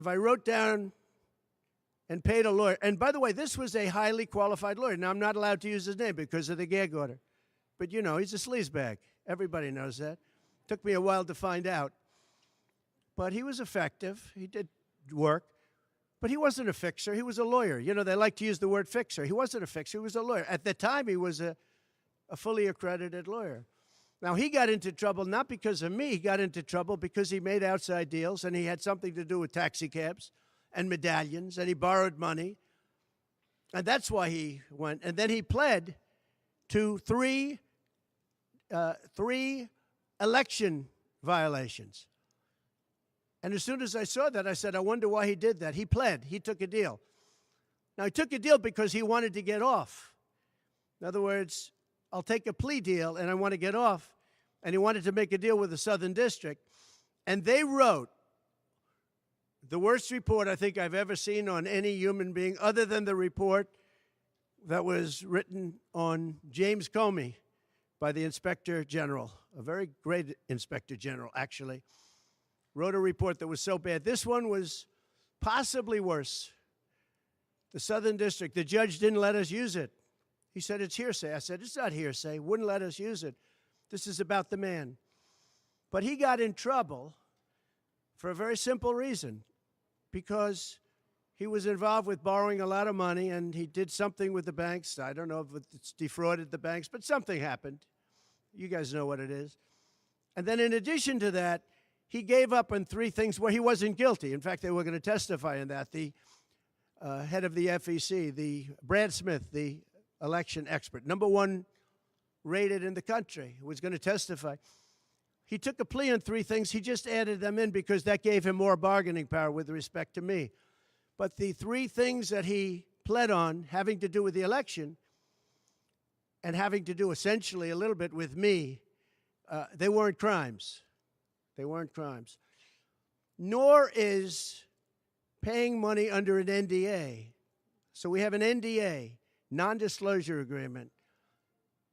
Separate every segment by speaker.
Speaker 1: if I wrote down and paid a lawyer, and by the way, this was a highly qualified lawyer. Now, I'm not allowed to use his name because of the gag order. But, you know, he's a sleazebag. Everybody knows that. Took me a while to find out. But he was effective. He did work. But he wasn't a fixer. He was a lawyer. You know, they like to use the word fixer. He wasn't a fixer. He was a lawyer. At the time, he was a fully accredited lawyer. Now, he got into trouble not because of me. He got into trouble because he made outside deals, and he had something to do with taxi cabs and medallions, and he borrowed money. And that's why he went. And then he pled to three election violations. And as soon as I saw that, I said, I wonder why he did that. He pled. He took a deal. Now, he took a deal because he wanted to get off. In other words, I'll take a plea deal, and I want to get off. And he wanted to make a deal with the Southern District. And they wrote the worst report I think I've ever seen on any human being, other than the report that was written on James Comey by the Inspector General, a very great Inspector General, actually. Wrote a report that was so bad. This one was possibly worse. The Southern District, the judge didn't let us use it. He said, it's hearsay. I said, it's not hearsay. Wouldn't let us use it. This is about the man. But he got in trouble for a very simple reason, because he was involved with borrowing a lot of money, and he did something with the banks. I don't know if it's defrauded the banks, but something happened. You guys know what it is. And then in addition to that, he gave up on three things where he wasn't guilty. In fact, they were going to testify in that. The head of the FEC, the Brad Smith, the election expert, #1 rated in the country, who was going to testify. He took a plea on three things. He just added them in because that gave him more bargaining power with respect to me. But the three things that he pled on, having to do with the election and having to do essentially a little bit with me, they weren't crimes. They weren't crimes. Nor is paying money under an NDA. So we have an NDA, non-disclosure agreement.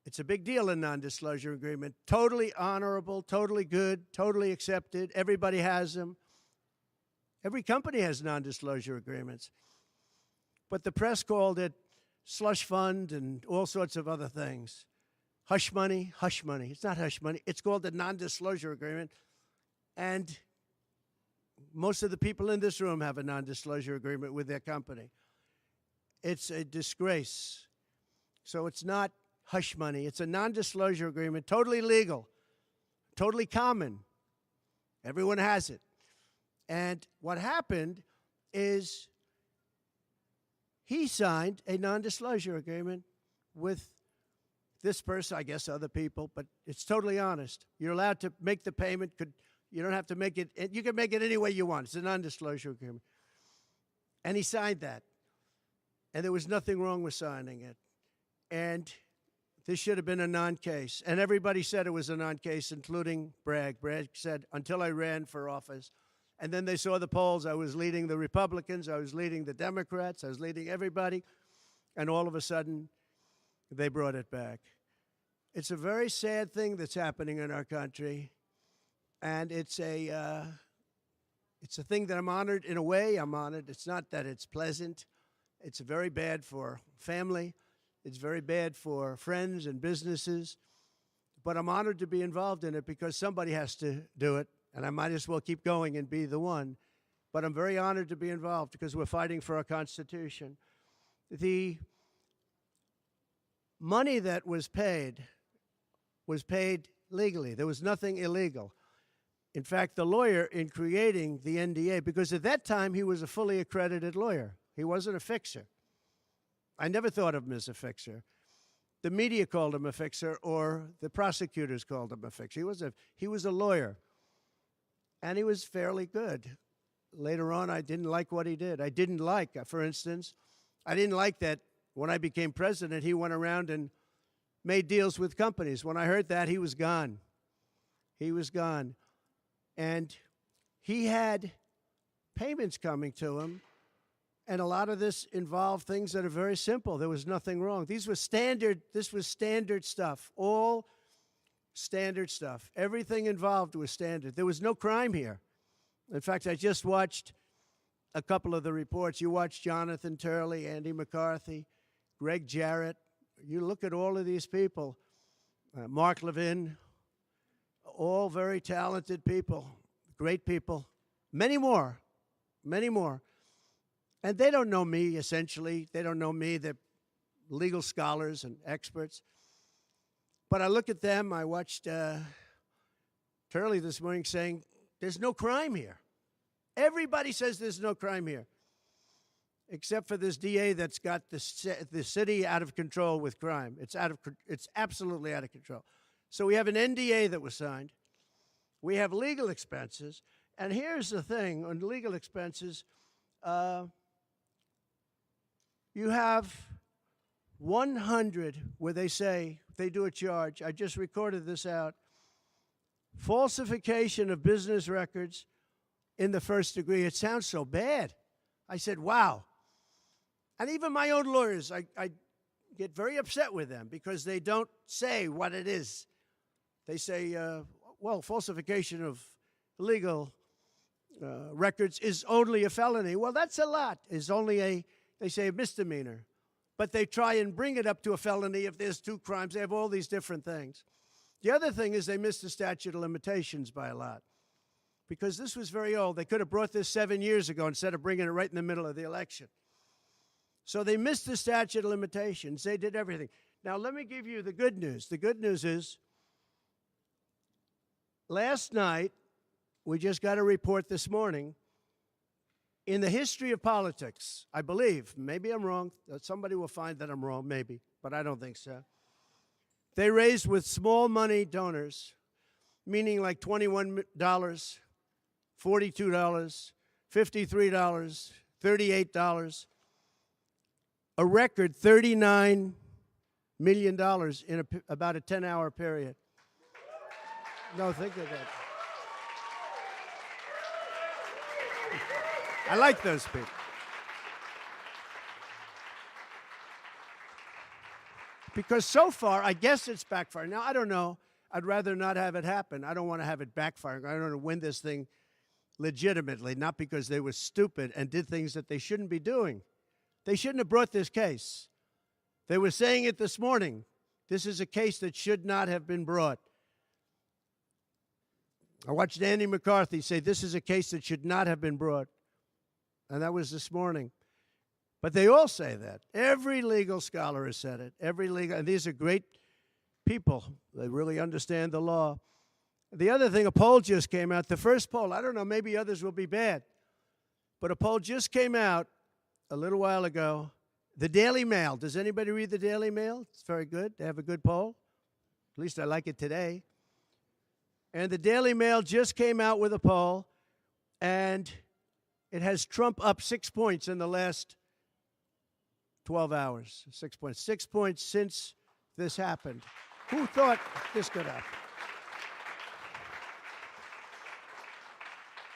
Speaker 1: It's a big deal, a non-disclosure agreement. Totally honorable, totally good, totally accepted. Everybody has them. Every company has non-disclosure agreements. But the press called it slush fund and all sorts of other things. Hush money, hush money. It's not hush money. It's called a non-disclosure agreement. And most of the people in this room have a non-disclosure agreement with their company. It's a disgrace. So it's not hush money. It's a non-disclosure agreement, totally legal, totally common. Everyone has it. And what happened is he signed a non-disclosure agreement with this person, I guess other people, but it's totally honest. You're allowed to make the payment. You don't have to make it. You can make it any way you want. It's a non-disclosure agreement. And he signed that. And there was nothing wrong with signing it. And this should have been a non-case. And everybody said it was a non-case, including Bragg. Bragg said, until I ran for office. And then they saw the polls. I was leading the Republicans. I was leading the Democrats. I was leading everybody. And all of a sudden, they brought it back. It's a very sad thing that's happening in our country. And it's a thing that I'm honored. In a way, I'm honored. It's not that it's pleasant. It's very bad for family. It's very bad for friends and businesses. But I'm honored to be involved in it because somebody has to do it. And I might as well keep going and be the one. But I'm very honored to be involved because we're fighting for our Constitution. The money that was paid legally. There was nothing illegal. In fact, the lawyer in creating the NDA, because at that time he was a fully accredited lawyer. He wasn't a fixer. I never thought of him as a fixer. The media called him a fixer, or the prosecutors called him a fixer. He was a lawyer, and he was fairly good. Later on, I didn't like what he did. I didn't like, for instance, I didn't like that when I became president, he went around and made deals with companies. When I heard that, he was gone. He was gone. And he had payments coming to him, and a lot of this involved things that are very simple. There was nothing wrong. This was standard stuff, all standard stuff. Everything involved was standard. There was no crime here. In fact, I just watched a couple of the reports. You watch Jonathan Turley, Andy McCarthy, Greg Jarrett. You look at all of these people, Mark Levin, all very talented people, great people, many more. And they don't know me, essentially. They don't know me. They're legal scholars and experts. But I look at them. I watched Turley this morning saying, there's no crime here. Everybody says there's no crime here, except for this DA that's got the city out of control with crime. It's absolutely out of control. So we have an NDA that was signed. We have legal expenses. And here's the thing on legal expenses. You have 100 where they say, they do a charge. I just recorded this out. Falsification of business records in the first degree. It sounds so bad. I said, wow. And even my own lawyers, I get very upset with them because they don't say what it is. They say, well, falsification of legal records is only a felony. Well, that's a lot. Is only they say a misdemeanor. But they try and bring it up to a felony if there's 2 crimes. They have all these different things. The other thing is they missed the statute of limitations by a lot because this was very old. They could have brought this 7 years ago instead of bringing it right in the middle of the election. So they missed the statute of limitations. They did everything. Now, let me give you the good news. The good news is last night, we just got a report this morning, in the history of politics, I believe, maybe I'm wrong, somebody will find that I'm wrong, maybe, but I don't think so. They raised with small money donors, meaning like $21, $42, $53, $38, a record $39 million in about a 10-hour period. No, think of that. I like those people. Because so far, I guess it's backfiring. Now, I don't know. I'd rather not have it happen. I don't want to have it backfiring. I don't want to win this thing legitimately, not because they were stupid and did things that they shouldn't be doing. They shouldn't have brought this case. They were saying it this morning. This is a case that should not have been brought. I watched Andy McCarthy say this is a case that should not have been brought. And that was this morning. But they all say that. Every legal scholar has said it. And these are great people. They really understand the law. The other thing, a poll just came out. The first poll, I don't know, maybe others will be bad. But a poll just came out a little while ago. The Daily Mail. Does anybody read the Daily Mail? It's very good. They have a good poll. At least I like it today. And the Daily Mail just came out with a poll. And it has Trump up 6 points in the last 12 hours. 6 points. 6 points since this happened. Who thought this could happen?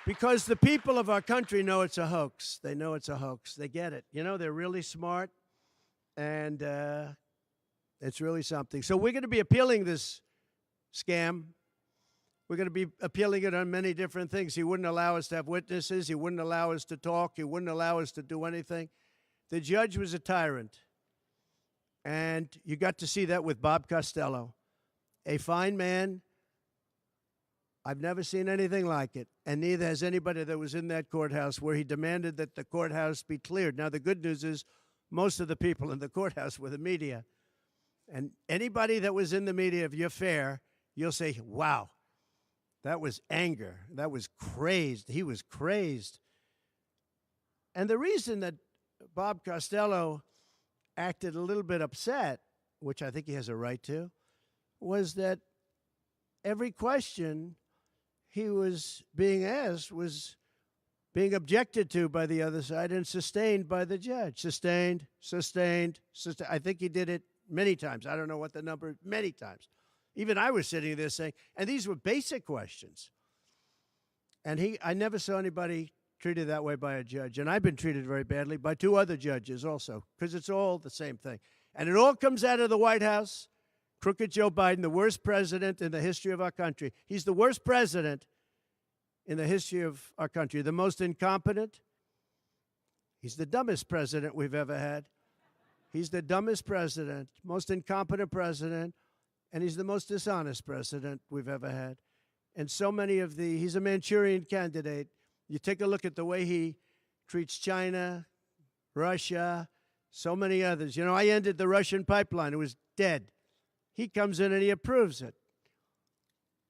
Speaker 1: Because the people of our country know it's a hoax. They know it's a hoax. They get it. You know, they're really smart, and it's really something. So we're going to be appealing this scam. We're going to be appealing it on many different things. He wouldn't allow us to have witnesses. He wouldn't allow us to talk. He wouldn't allow us to do anything. The judge was a tyrant. And you got to see that with Bob Costello, a fine man. I've never seen anything like it, and neither has anybody that was in that courthouse where he demanded that the courthouse be cleared. Now, the good news is most of the people in the courthouse were the media. And anybody that was in the media, if you're fair, you'll say, wow. That was anger. That was crazed. He was crazed. And the reason that Bob Costello acted a little bit upset, which I think he has a right to, was that every question he was being asked was being objected to by the other side and sustained by the judge. Sustained. I think he did it many times. I don't know what the number, many times. Even I was sitting there saying, and these were basic questions. And I never saw anybody treated that way by a judge. And I've been treated very badly by 2 other judges also, because it's all the same thing. And it all comes out of the White House. Crooked Joe Biden, the worst president in the history of our country. He's the worst president in the history of our country. The most incompetent, He's the dumbest president we've ever had. He's the dumbest president, most incompetent president, and he's the most dishonest president we've ever had. And so many of he's a Manchurian candidate. You take a look at the way he treats China, Russia, so many others. You know, I ended the Russian pipeline. It was dead. He comes in and he approves it.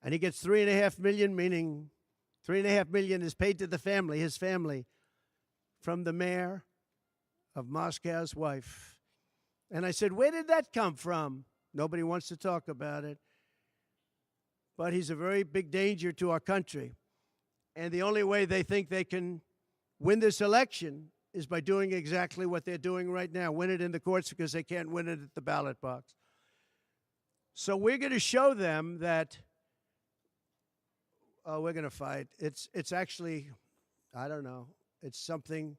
Speaker 1: And he gets $3.5 million, meaning $3.5 million is paid to the family, his family, from the mayor of Moscow's wife. And I said, where did that come from? Nobody wants to talk about it. But he's a very big danger to our country. And the only way they think they can win this election is by doing exactly what they're doing right now, win it in the courts because they can't win it at the ballot box. So we're going to show them that we're going to fight. It's actually, I don't know, it's something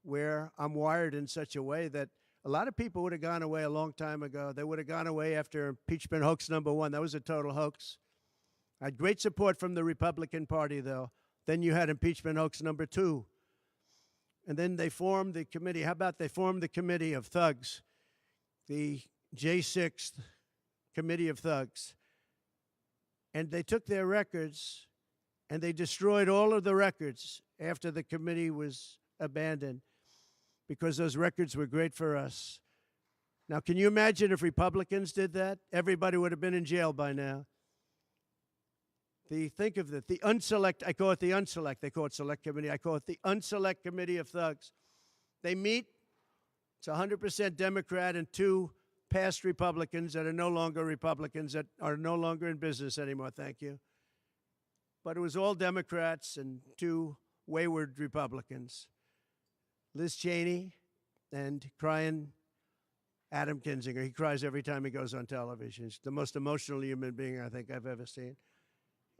Speaker 1: where I'm wired in such a way that a lot of people would have gone away a long time ago. They would have gone away after impeachment hoax number 1. That was a total hoax. I had great support from the Republican Party, though. Then you had impeachment hoax number 2. And then they formed the committee. How about they formed the committee of thugs, the J6 committee of thugs. And they took their records and they destroyed all of the records after the committee was abandoned because those records were great for us. Now, can you imagine if Republicans did that? Everybody would have been in jail by now. Think of it, the unselect, I call it the unselect, they call it select committee, I call it the unselect committee of thugs. They meet, it's 100% Democrat and 2 past Republicans that are no longer Republicans, that are no longer in business anymore, thank you. But it was all Democrats and 2 wayward Republicans. Liz Cheney and crying Adam Kinzinger. He cries every time he goes on television. He's the most emotional human being I think I've ever seen.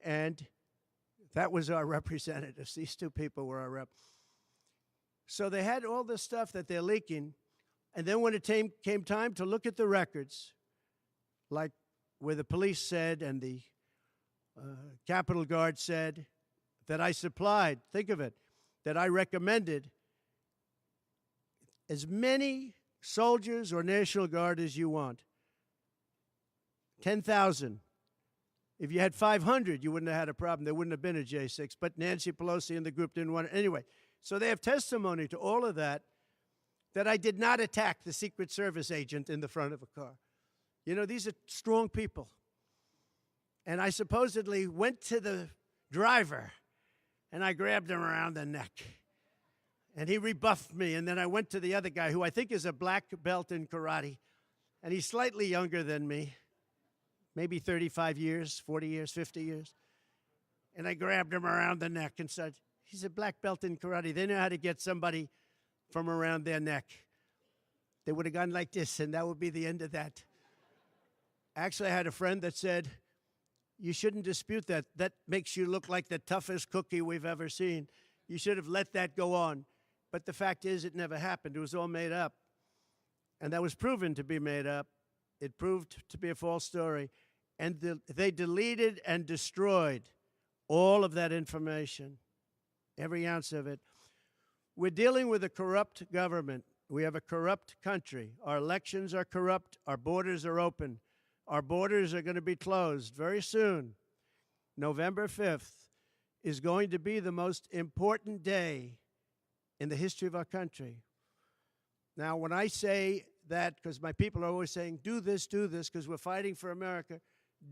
Speaker 1: And that was our representatives. These 2 people were our rep. So they had all this stuff that they're leaking. And then when it came time to look at the records, like where the police said and the Capitol Guard said that I supplied, think of it, that I recommended as many soldiers or National Guard as you want. 10,000. If you had 500, you wouldn't have had a problem. There wouldn't have been a J6. But Nancy Pelosi and the group didn't want it. Anyway, so they have testimony to all of that, that I did not attack the Secret Service agent in the front of a car. You know, these are strong people. And I supposedly went to the driver, and I grabbed him around the neck. And he rebuffed me. And then I went to the other guy, who I think is a black belt in karate. And he's slightly younger than me. Maybe 35 years, 40 years, 50 years. And I grabbed him around the neck and said, he's a black belt in karate. They know how to get somebody from around their neck. They would have gone like this, and that would be the end of that. Actually, I had a friend that said, you shouldn't dispute that. That makes you look like the toughest cookie we've ever seen. You should have let that go on. But the fact is, it never happened. It was all made up. And that was proven to be made up. It proved to be a false story. And they deleted and destroyed all of that information, every ounce of it. We're dealing with a corrupt government. We have a corrupt country. Our elections are corrupt. Our borders are open. Our borders are going to be closed very soon. November 5th is going to be the most important day in the history of our country. Now, when I say that, because my people are always saying, do this, because we're fighting for America,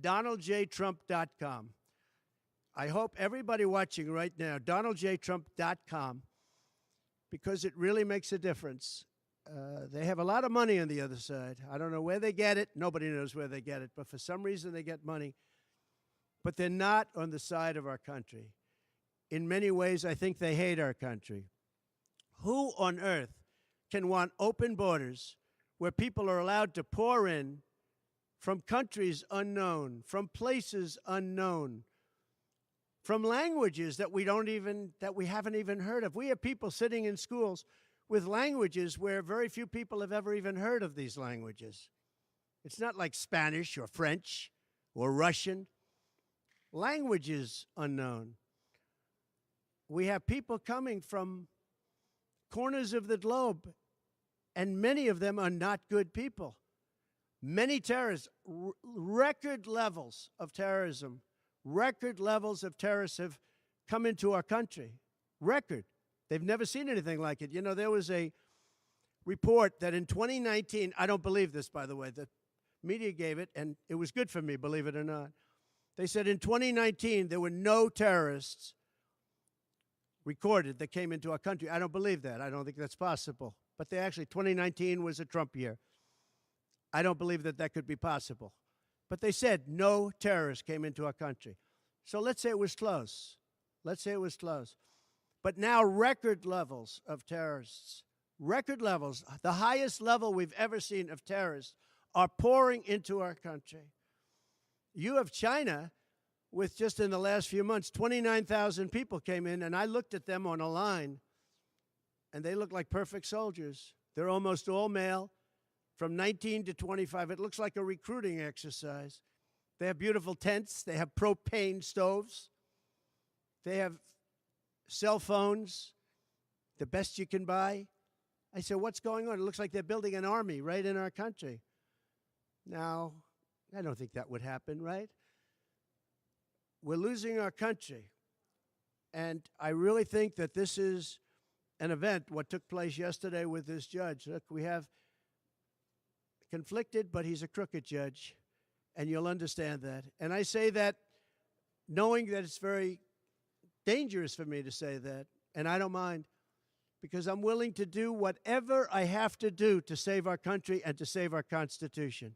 Speaker 1: DonaldJTrump.com. I hope everybody watching right now, DonaldJTrump.com, because it really makes a difference. They have a lot of money on the other side. I don't know where they get it. Nobody knows where they get it. But for some reason, they get money. But they're not on the side of our country. In many ways, I think they hate our country. Who on earth can want open borders where people are allowed to pour in from countries unknown, from places unknown, from languages that we haven't even heard of? We have people sitting in schools with languages where very few people have ever even heard of these languages. It's not like Spanish or French or Russian. Languages unknown. We have people coming from corners of the globe, and many of them are not good people. Many terrorists, record levels of terrorism, record levels of terrorists have come into our country. Record. They've never seen anything like it. You know, there was a report that in 2019, I don't believe this, by the way, the media gave it, and it was good for me, believe it or not. They said in 2019, there were no terrorists recorded that came into our country. I don't believe that. I don't think that's possible. But they actually, 2019 was a Trump year. I don't believe that that could be possible. But they said no terrorists came into our country. So let's say it was close. Let's say it was close. But now record levels of terrorists, record levels, the highest level we've ever seen of terrorists are pouring into our country. You have China with just in the last few months, 29,000 people came in, and I looked at them on a line, and they look like perfect soldiers. They're almost all male, from 19 to 25. It looks like a recruiting exercise. They have beautiful tents. They have propane stoves. They have cell phones, the best you can buy. I said, what's going on? It looks like they're building an army right in our country. Now, I don't think that would happen, right? We're losing our country. And I really think that this is an event, what took place yesterday with this judge. Look, we have conflicted, but he's a crooked judge, and you'll understand that. And I say that knowing that it's very dangerous for me to say that, and I don't mind, because I'm willing to do whatever I have to do to save our country and to save our Constitution.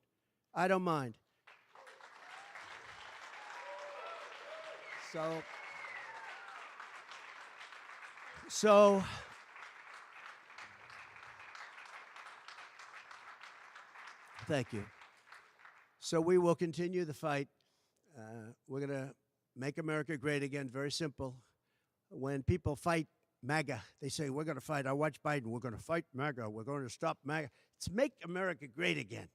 Speaker 1: I don't mind. So thank you. So we will continue the fight. We're going to make America great again. Very simple. When people fight MAGA, they say, we're going to fight. I watch Biden. We're going to fight MAGA. We're going to stop MAGA. It's make America great again.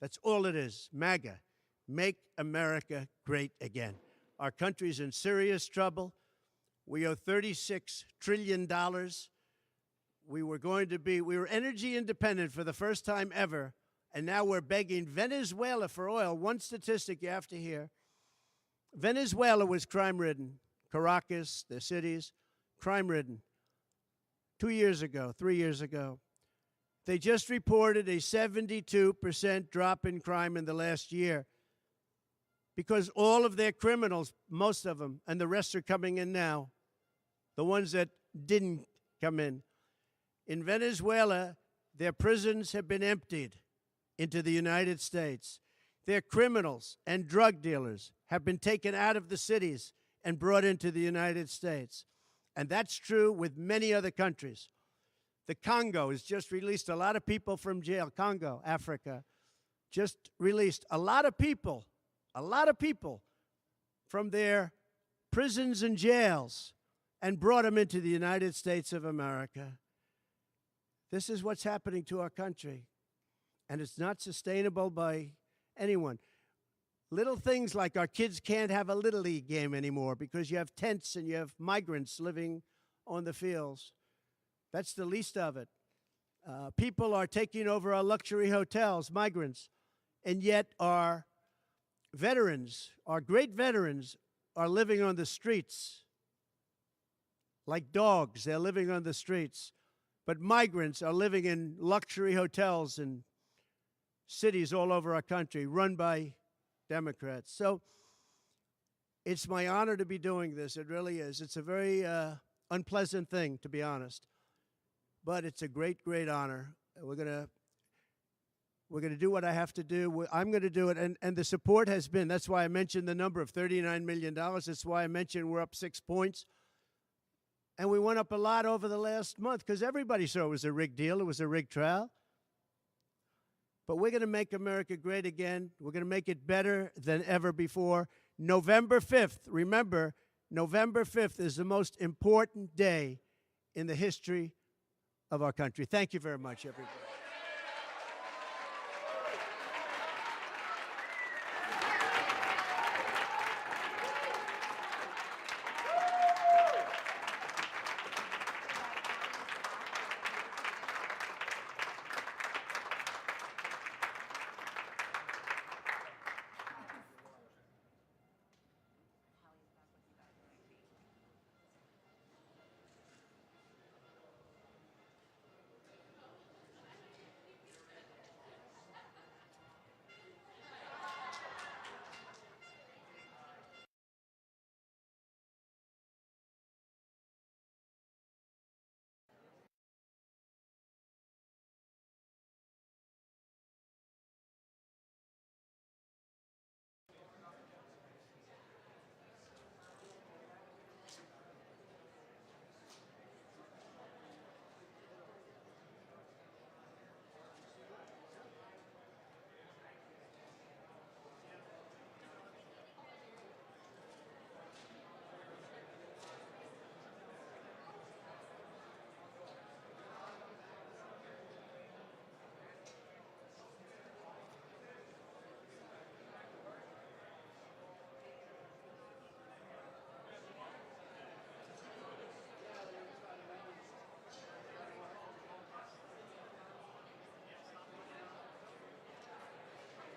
Speaker 1: That's all it is. MAGA. Make America great again. Our country's in serious trouble. We owe $36 trillion. We were energy independent for the first time ever, and now we're begging Venezuela for oil. One statistic you have to hear. Venezuela was crime-ridden. Caracas, the cities, crime-ridden. 2 years ago, 3 years ago. They just reported a 72% drop in crime in the last year because all of their criminals, most of them, and the rest are coming in now, the ones that didn't come in. In Venezuela, their prisons have been emptied into the United States. Their criminals and drug dealers have been taken out of the cities and brought into the United States. And that's true with many other countries. The Congo has just released a lot of people from jail. Congo, Africa, just released a lot of people from their prisons and jails and brought them into the United States of America. This is what's happening to our country, and it's not sustainable by anyone. Little things like our kids can't have a Little League game anymore because you have tents and you have migrants living on the fields. That's the least of it. People are taking over our luxury hotels, migrants, and yet our veterans, our great veterans, are living on the streets like dogs. They're living on the streets. But migrants are living in luxury hotels in cities all over our country run by Democrats. So it's my honor to be doing this. It really is. It's a very unpleasant thing, to be honest. But it's a great, great honor. We're gonna do what I have to do. I'm going to do it. And the support has been, that's why I mentioned the number of $39 million. That's why I mentioned we're up 6 points. And we went up a lot over the last month because everybody saw it was a rigged deal. It was a rigged trial. But we're going to make America great again. We're going to make it better than ever before. November 5th, remember, November 5th is the most important day in the history of our country. Thank you very much, everybody.